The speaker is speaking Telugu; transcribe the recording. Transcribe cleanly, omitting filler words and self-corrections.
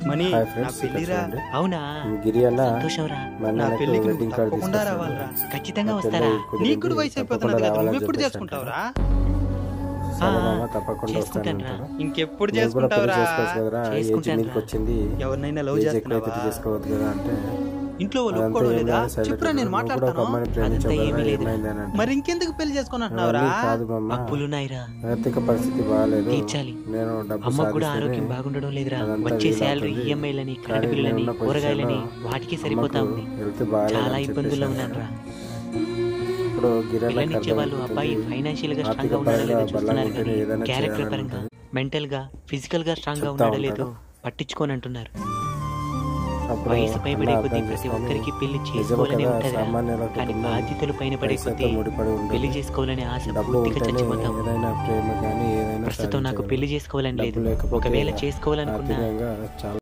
మనీ హాయ్ నా ఫ్రెండ్స్, ఇక్కడ పెళ్లిరా. చూడండి. అవునా గిరి అన్న సంతోషంరా. మా నా అన్నకు పెళ్లికి నువ్వు వెడ్డింగ్ కార్డు తప్పకుండా తీసుకొస్తాడు. రావాలిరా. ఖచ్చితంగా నా వస్తారా? పెళ్లి కుదిరింది, నీకు కూడా వయసు అయిపోతున్నది తప్పకుండా కదా, నువ్వు రావాలని ఎప్పుడు చెప్పేసి చేసుకుంటావురా? సరే ఆ, మామ, తప్పకుండా వస్తాను చేసుకుంటానురా. అంటారు. ఇంకెప్పుడు నువ్వు కూడా పెళ్లి చేసుకుంటావురా? చేసుకోవచ్చు కదరా, ఏజ్ చేసుకుంటానురా. మీదకి వచ్చింది, ఎవరినైనా లవ్ ఏజ్ ఎక్కువ అయితే చేస్తున్నావా? చేసుకోవద్దు కదా అంటే ఇంట్లో వాళ్ళు అదంతా ఒప్పుకోవడం ఏం లేదా? లేదు, silent చెప్పురా, నేను గా. నువ్వు కూడా ఒక మాట్లాడతాను. అమ్మాయిని ప్రేమించావు అదంతా కదా, ఏమీ లేదురా. ఏమైంది అని అంటే మరి ఇంకెందుకు పెళ్లి చేసుకుని అంటున్నావురా? అవన్నీ కాదు మామ, అప్పులున్నాయిరా, ఆర్థిక పరిస్థితి బాగాలేదు, తీర్చాలి. నేను డబ్బు అమ్మ కూడా సాధిస్తేనే ఆరోగ్యం బాగుండడం లేదురా. అదంతా వచ్చే శాలరీ, వీలవుతుంది. ఈఎంఐలని, కానీ కరెంట్ బిల్లులని, నేనున్న కూరగాయలని పొజిషన్లో వాటికి సరిపోతా అమ్మకు ఉంది. హెల్త్ బాగాలేదు చాలా అని ఇబ్బందుల్లో చెప్పేసి ఉన్నానురా. ఇప్పుడు గిరాలకు పిల్లనిచ్చే వాళ్ళు అబ్బాయి ఫైనాన్షియల్ గా స్ట్రాంగ్ గా ఉన్నాడో లేదో చూస్తున్నారు కానీ క్యారెక్టర్ పరంగా, మెంటల్ గా, ఫిజికల్ గా స్ట్రాంగ్ గా చెప్తా ఉన్నాడో లేదో ఉంటాడు. పట్టించుకొని అంటున్నారు. అప్పుడు వయసు పైబడే అన్న కొద్దీ అర్థం ప్రతి చేసుకొని, ఒక్కరికి పెళ్లి నిజమే చేసుకోవాలని కదా, ఉంటదిరా. సామాన్యుల కానీ కుటుంబం బాధ్యతలు పైన పడే పైసలతో కొద్దీ ముడిపడి ఉండదు. పెళ్లి చేసుకోవాలనే ఆశ డబ్బు పూర్తిగా ఉంటేనే చచ్చిపోతాం. ఏదైనా ప్రేమ కానీ ఏదైనా ప్రస్తుతం నాకు సాధించగలం. పెళ్లి చేసుకోవాలని లేదు. డబ్బు లేకపోతే ఒకవేళ చేసుకోవాలనుకున్నా ఆర్థికంగా చాలా